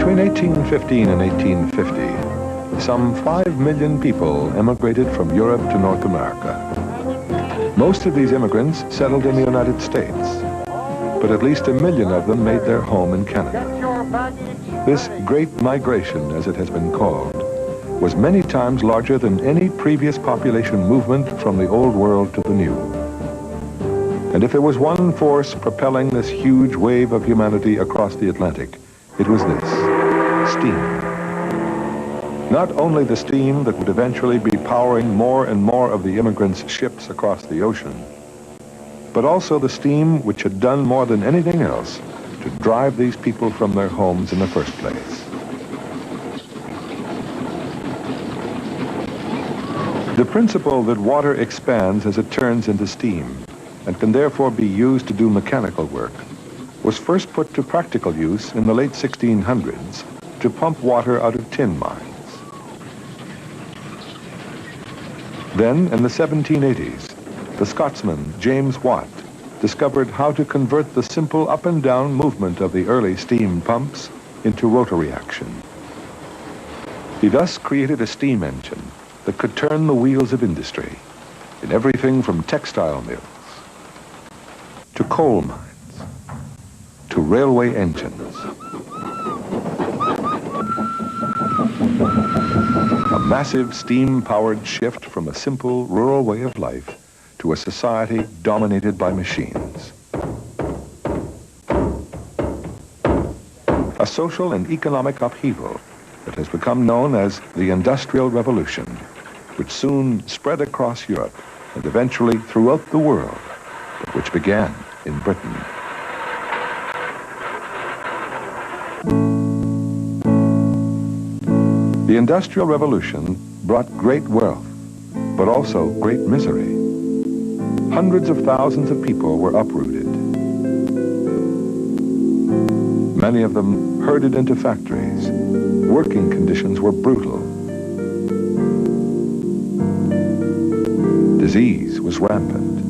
Between 1815 and 1850, some 5 million people emigrated from Europe to North America. Most of these immigrants settled in the United States, but at least 1 million of them made their home in Canada. This great migration, as it has been called, was many times larger than any previous population movement from the Old World to the New. And if there was one force propelling this huge wave of humanity across the Atlantic, it was this: steam. Not only the steam that would eventually be powering more and more of the immigrants' ships across the ocean, but also the steam which had done more than anything else to drive these people from their homes in the first place. The principle that water expands as it turns into steam and can therefore be used to do mechanical work was first put to practical use in the late 1600s to pump water out of tin mines. Then, in the 1780s, the Scotsman James Watt discovered how to convert the simple up and down movement of the early steam pumps into rotary action. He thus created a steam engine that could turn the wheels of industry in everything from textile mills to coal mines to railway engines. A massive steam-powered shift from a simple rural way of life to a society dominated by machines. A social and economic upheaval that has become known as the Industrial Revolution, which soon spread across Europe and eventually throughout the world, but which began in Britain. The Industrial Revolution brought great wealth, but also great misery. Hundreds of thousands of people were uprooted. Many of them herded into factories. Working conditions were brutal. Disease was rampant.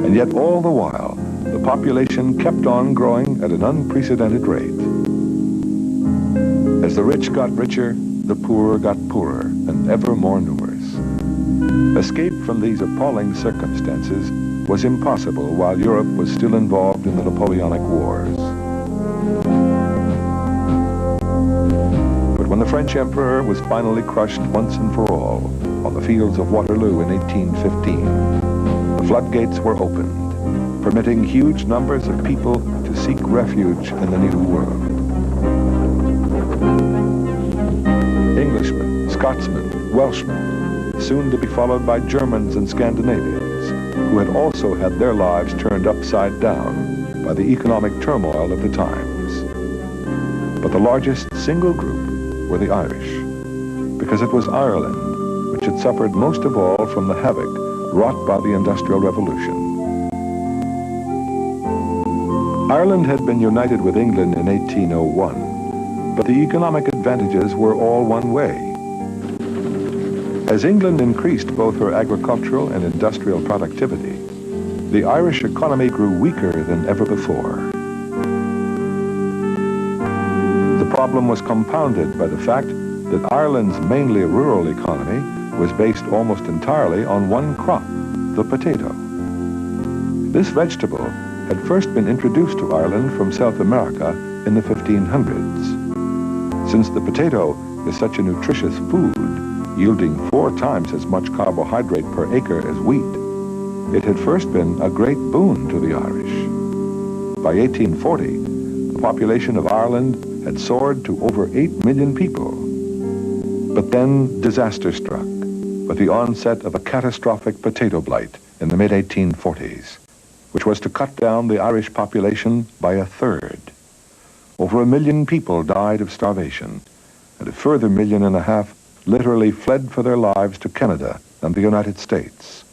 And yet all the while, the population kept on growing at an unprecedented rate. As the rich got richer, the poor got poorer and ever more numerous. Escape from these appalling circumstances was impossible while Europe was still involved in the Napoleonic Wars. But when the French Emperor was finally crushed once and for all on the fields of Waterloo in 1815, the floodgates were opened, permitting huge numbers of people to seek refuge in the New World. Englishmen, Scotsmen, Welshmen, soon to be followed by Germans and Scandinavians, who had also had their lives turned upside down by the economic turmoil of the times. But the largest single group were the Irish, because it was Ireland which had suffered most of all from the havoc wrought by the Industrial Revolution. Ireland had been united with England in 1801, but the economic advantages were all one way. As England increased both her agricultural and industrial productivity, the Irish economy grew weaker than ever before. The problem was compounded by the fact that Ireland's mainly rural economy was based almost entirely on one crop, the potato. This vegetable had first been introduced to Ireland from South America in the 1500s. Since the potato is such a nutritious food, yielding 4 times as much carbohydrate per acre as wheat, it had first been a great boon to the Irish. By 1840, the population of Ireland had soared to over 8 million people. But then disaster struck with the onset of a catastrophic potato blight in the mid-1840s, which was to cut down the Irish population by 1/3. Over 1 million people died of starvation, and a further 1.5 million literally fled for their lives to Canada and the United States,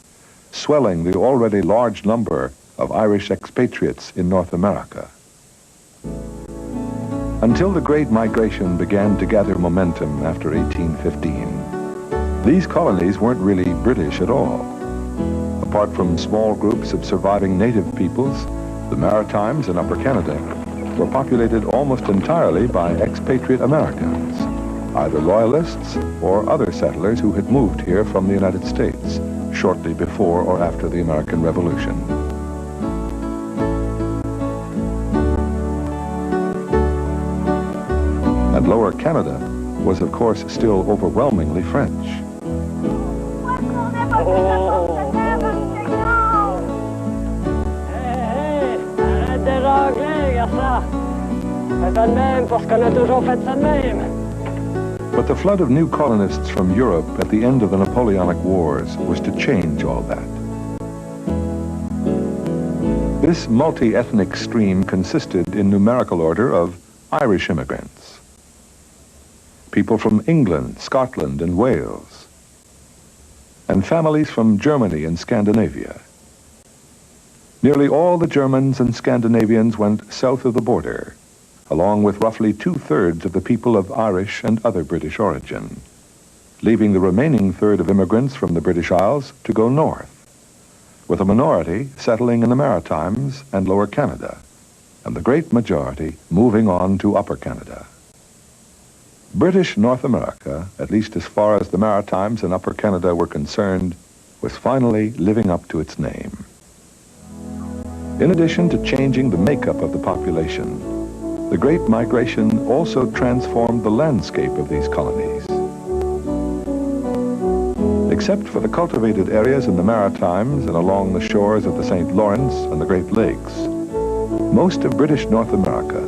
swelling the already large number of Irish expatriates in North America. Until the Great Migration began to gather momentum after 1815, these colonies weren't really British at all. Apart from small groups of surviving native peoples, the Maritimes and Upper Canada were populated almost entirely by expatriate Americans, either loyalists or other settlers who had moved here from the United States shortly before or after the American Revolution. And Lower Canada was, of course, still overwhelmingly French. But the flood of new colonists from Europe at the end of the Napoleonic Wars was to change all that. This multi-ethnic stream consisted in numerical order of Irish immigrants, people from England, Scotland, and Wales, and families from Germany and Scandinavia. Nearly all the Germans and Scandinavians went south of the border, along with roughly 2/3 of the people of Irish and other British origin, leaving the remaining third of immigrants from the British Isles to go north, with a minority settling in the Maritimes and Lower Canada, and the great majority moving on to Upper Canada. British North America, at least as far as the Maritimes and Upper Canada were concerned, was finally living up to its name. In addition to changing the makeup of the population, the Great Migration also transformed the landscape of these colonies. Except for the cultivated areas in the Maritimes and along the shores of the St. Lawrence and the Great Lakes, most of British North America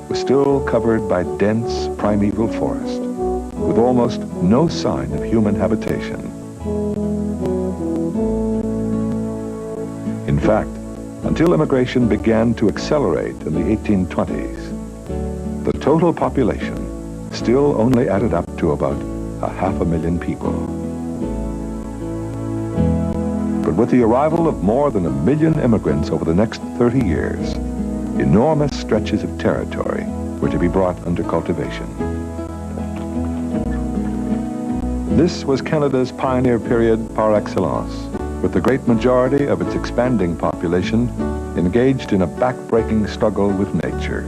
was still covered by dense primeval forest, with almost no sign of human habitation. In fact, until immigration began to accelerate in the 1820s, the total population still only added up to about 500,000 people. But with the arrival of more than 1 million immigrants over the next 30 years, enormous stretches of territory were to be brought under cultivation. This was Canada's pioneer period par excellence, with the great majority of its expanding population engaged in a back-breaking struggle with nature.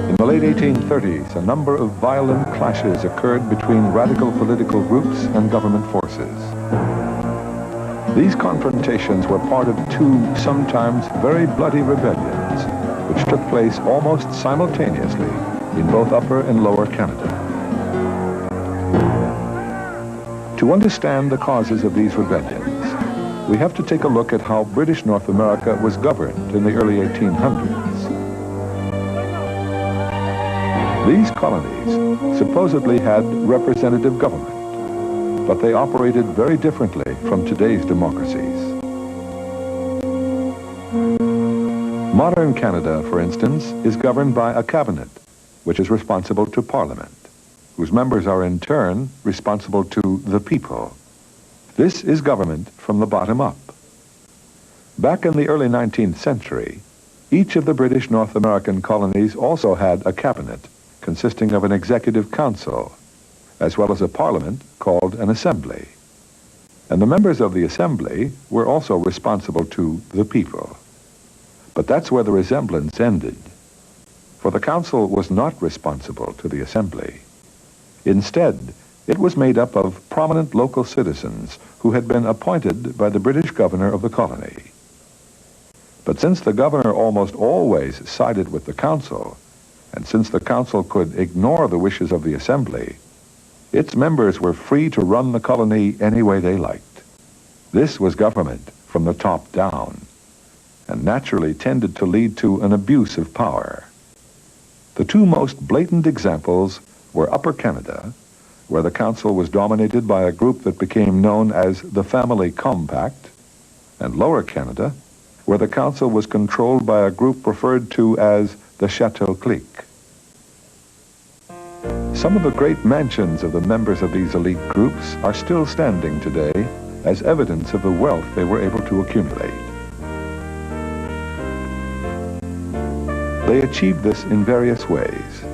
In the late 1830s, a number of violent clashes occurred between radical political groups and government forces. These confrontations were part of two sometimes very bloody rebellions, which took place almost simultaneously in both Upper and Lower Canada. To understand the causes of these rebellions, we have to take a look at how British North America was governed in the early 1800s. These colonies supposedly had representative government, but they operated very differently from today's democracies. Modern Canada, for instance, is governed by a cabinet, which is responsible to Parliament, whose members are in turn responsible to the people. This is government from the bottom up. Back in the early 19th century, each of the British North American colonies also had a cabinet consisting of an executive council, as well as a parliament called an assembly. And the members of the assembly were also responsible to the people. But that's where the resemblance ended. For the council was not responsible to the assembly. Instead, it was made up of prominent local citizens who had been appointed by the British governor of the colony. But since the governor almost always sided with the council, and since the council could ignore the wishes of the assembly, its members were free to run the colony any way they liked. This was government from the top down, and naturally tended to lead to an abuse of power. The two most blatant examples were Upper Canada where the council was dominated by a group that became known as the Family Compact, and Lower Canada, where the council was controlled by a group referred to as the Chateau Clique. Some of the great mansions of the members of these elite groups are still standing today as evidence of the wealth they were able to accumulate. They achieved this in various ways.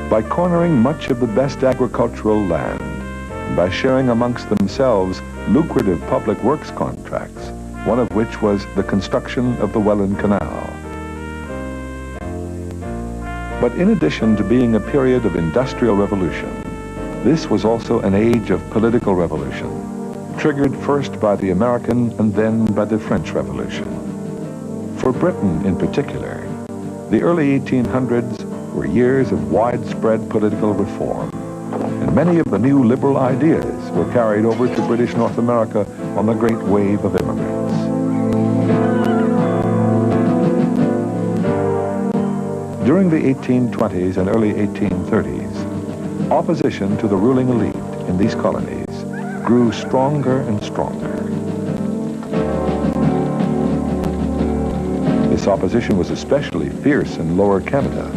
By cornering much of the best agricultural land, and by sharing amongst themselves lucrative public works contracts, one of which was the construction of the Welland Canal. But in addition to being a period of industrial revolution, this was also an age of political revolution, triggered first by the American and then by the French Revolution. For Britain in particular, the early 1800s were years of widespread political reform, and many of the new liberal ideas were carried over to British North America on the great wave of immigrants. During the 1820s and early 1830s, opposition to the ruling elite in these colonies grew stronger and stronger. This opposition was especially fierce in Lower Canada,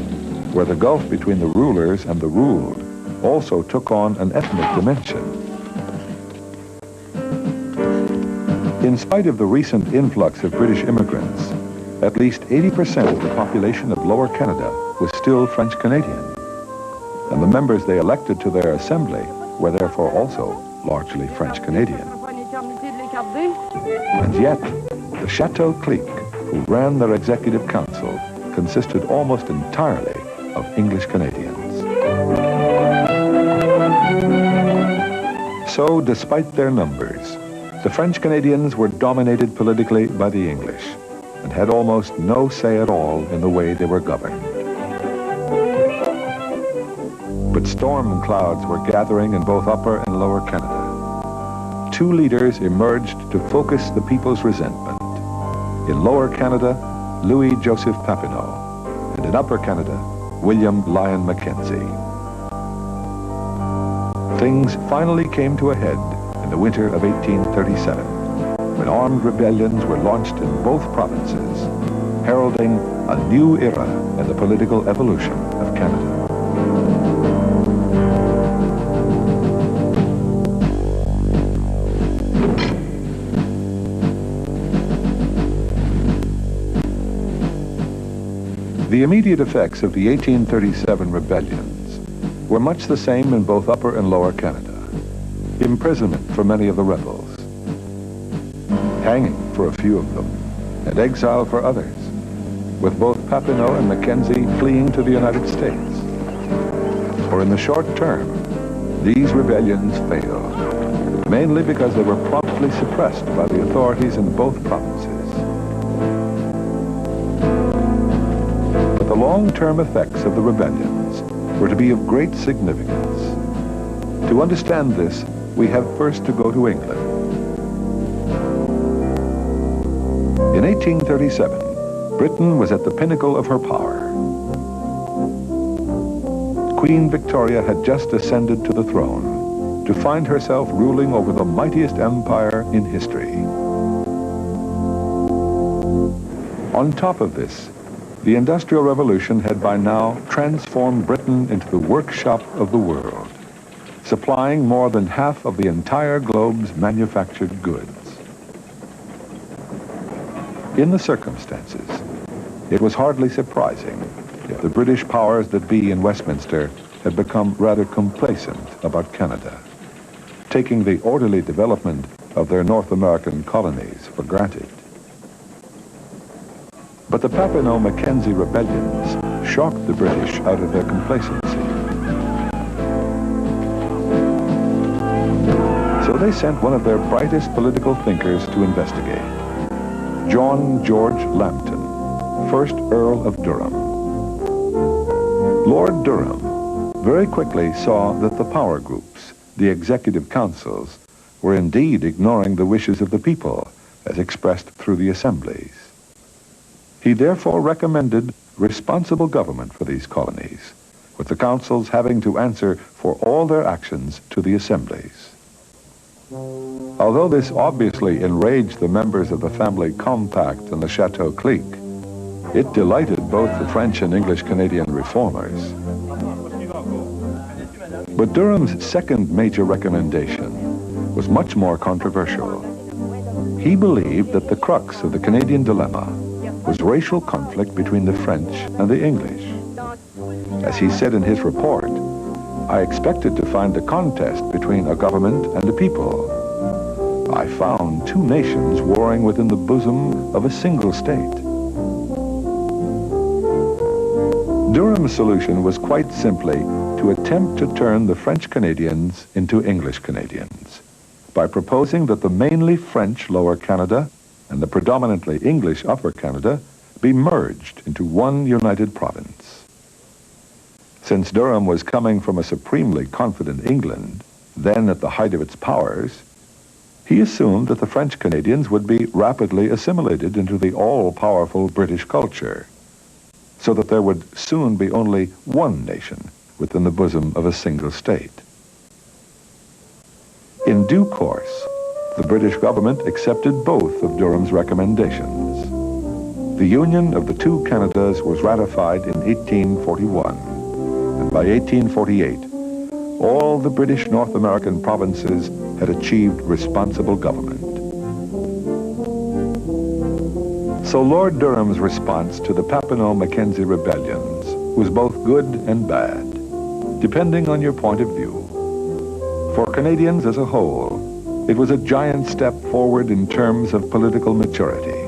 where the gulf between the rulers and the ruled also took on an ethnic dimension. In spite of the recent influx of British immigrants, at least 80% of the population of Lower Canada was still French Canadian, and the members they elected to their assembly were therefore also largely French Canadian. And yet, the Chateau Clique, who ran their executive council, consisted almost entirely of English Canadians. So, despite their numbers, the French Canadians were dominated politically by the English and had almost no say at all in the way they were governed. But storm clouds were gathering in both Upper and Lower Canada. Two leaders emerged to focus the people's resentment. In Lower Canada, Louis Joseph Papineau, and in Upper Canada, William Lyon Mackenzie. Things finally came to a head in the winter of 1837, when armed rebellions were launched in both provinces, heralding a new era in the political evolution of Canada. The immediate effects of the 1837 rebellions were much the same in both Upper and Lower Canada. Imprisonment for many of the rebels, hanging for a few of them, and exile for others, with both Papineau and Mackenzie fleeing to the United States. For in the short term, these rebellions failed, mainly because they were promptly suppressed by the authorities in both provinces. But the long-term effects of the rebellions were to be of great significance. To understand this, we have first to go to England. In 1837, Britain was at the pinnacle of her power. Queen Victoria had just ascended to the throne to find herself ruling over the mightiest empire in history. On top of this, the Industrial Revolution had by now transformed Britain into the workshop of the world, supplying more than half of the entire globe's manufactured goods. In the circumstances, it was hardly surprising if the British powers that be in Westminster had become rather complacent about Canada, taking the orderly development of their North American colonies for granted. But the Papineau-Mackenzie rebellions shocked the British out of their complacency. So they sent one of their brightest political thinkers to investigate, John George Lambton, 1st Earl of Durham. Lord Durham very quickly saw that the power groups, the executive councils, were indeed ignoring the wishes of the people as expressed through the assemblies. He therefore recommended responsible government for these colonies with the councils having to answer for all their actions to the assemblies. Although this obviously enraged the members of the family compact and the Chateau clique, it delighted both the French and English Canadian reformers. But Durham's second major recommendation was much more controversial. He believed that the crux of the Canadian dilemma was racial conflict between the French and the English. As he said in his report, I expected to find a contest between a government and a people. I found two nations warring within the bosom of a single state. Durham's solution was quite simply to attempt to turn the French Canadians into English Canadians by proposing that the mainly French Lower Canada and the predominantly English Upper Canada be merged into one united province. Since Durham was coming from a supremely confident England, then at the height of its powers, he assumed that the French Canadians would be rapidly assimilated into the all-powerful British culture, so that there would soon be only one nation within the bosom of a single state. In due course, the British government accepted both of Durham's recommendations. The union of the two Canadas was ratified in 1841, and by 1848, all the British North American provinces had achieved responsible government. So Lord Durham's response to the Papineau-Mackenzie rebellions was both good and bad, depending on your point of view. For Canadians as a whole, it was a giant step forward in terms of political maturity.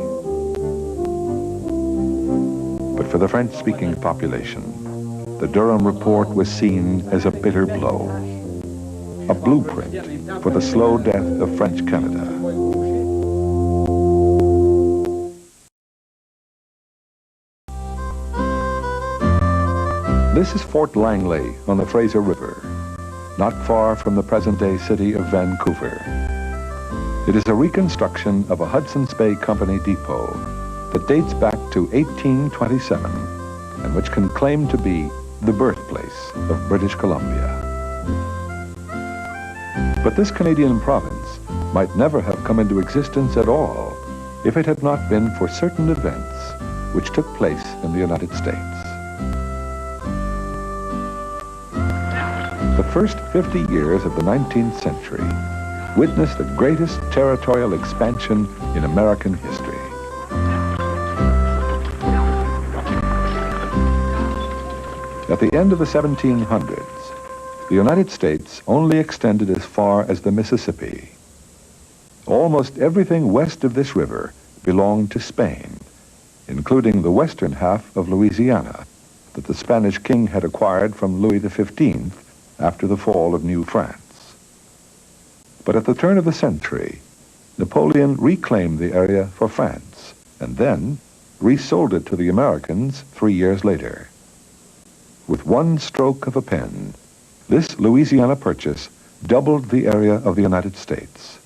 But for the French-speaking population, the Durham Report was seen as a bitter blow, a blueprint for the slow death of French Canada. This is Fort Langley on the Fraser River, not far from the present-day city of Vancouver. It is a reconstruction of a Hudson's Bay Company depot that dates back to 1827 and which can claim to be the birthplace of British Columbia. But this Canadian province might never have come into existence at all if it had not been for certain events which took place in the United States. The first 50 years of the 19th century witnessed the greatest territorial expansion in American history. At the end of the 1700s, the United States only extended as far as the Mississippi. Almost everything west of this river belonged to Spain, including the western half of Louisiana that the Spanish king had acquired from Louis XV after the fall of New France. But at the turn of the century, Napoleon reclaimed the area for France and then resold it to the Americans 3 years later. With one stroke of a pen, this Louisiana purchase doubled the area of the United States.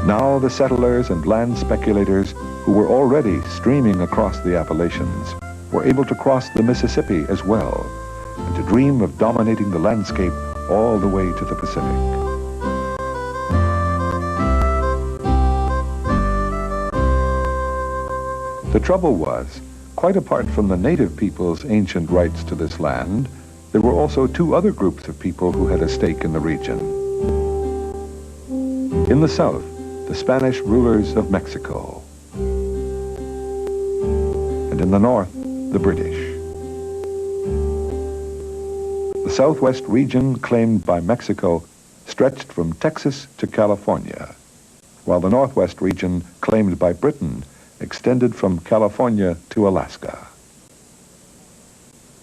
Now the settlers and land speculators who were already streaming across the Appalachians were able to cross the Mississippi as well, and to dream of dominating the landscape all the way to the Pacific. The trouble was, quite apart from the native people's ancient rights to this land, there were also two other groups of people who had a stake in the region. In the south, the Spanish rulers of Mexico, and in the north, the British. The southwest region claimed by Mexico stretched from Texas to California, while the northwest region claimed by Britain extended from California to Alaska.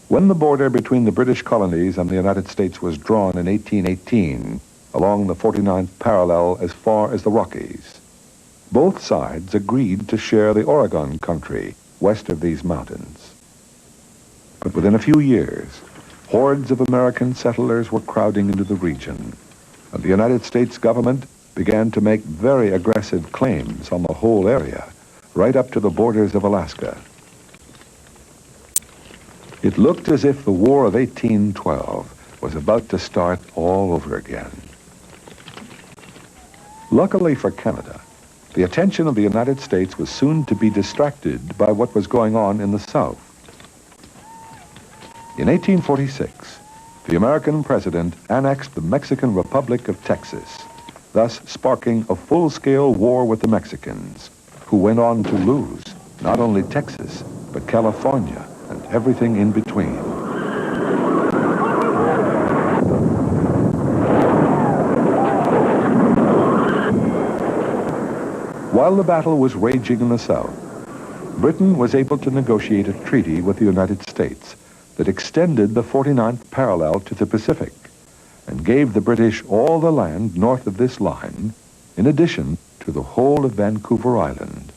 When the border between the British colonies and the United States was drawn in 1818 along the 49th parallel as far as the Rockies, both sides agreed to share the Oregon country west of these mountains. But within a few years, hordes of American settlers were crowding into the region, and the United States government began to make very aggressive claims on the whole area, right up to the borders of Alaska. It looked as if the War of 1812 was about to start all over again. Luckily for Canada, the attention of the United States was soon to be distracted by what was going on in the South. In 1846, the American president annexed the Mexican Republic of Texas, thus sparking a full-scale war with the Mexicans, who went on to lose not only Texas, but California and everything in between. While the battle was raging in the South, Britain was able to negotiate a treaty with the United States that extended the 49th parallel to the Pacific and gave the British all the land north of this line, in addition to the whole of Vancouver Island,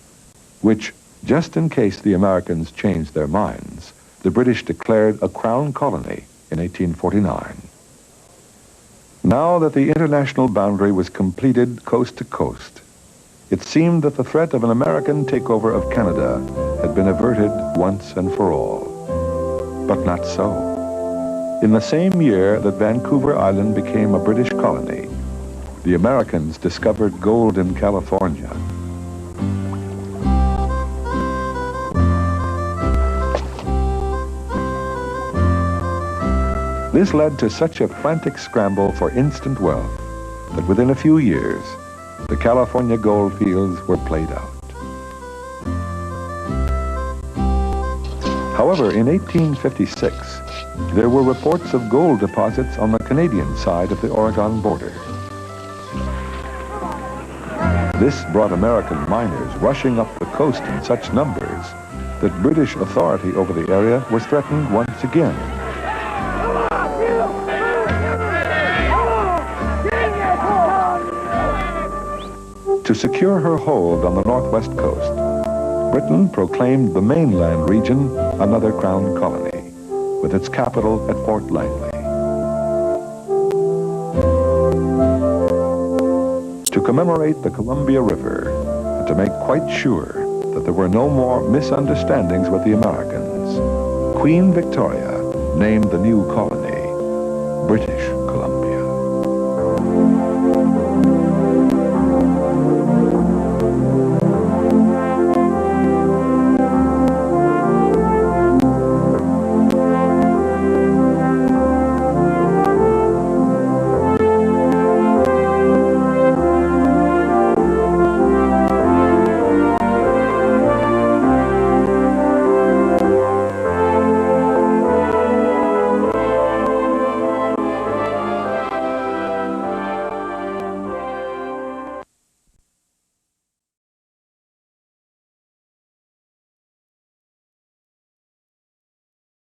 which, just in case the Americans changed their minds, the British declared a crown colony in 1849. Now that the international boundary was completed coast to coast, it seemed that the threat of an American takeover of Canada had been averted once and for all. But not so. In the same year that Vancouver Island became a British colony, the Americans discovered gold in California. This led to such a frantic scramble for instant wealth that within a few years, the California gold fields were played out. However, in 1856, there were reports of gold deposits on the Canadian side of the Oregon border. This brought American miners rushing up the coast in such numbers that British authority over the area was threatened once again. To secure her hold on the northwest coast, Britain proclaimed the mainland region another crown colony, with its capital at Fort Langley. To commemorate the Columbia River, and to make quite sure that there were no more misunderstandings with the Americans, Queen Victoria named the new colony British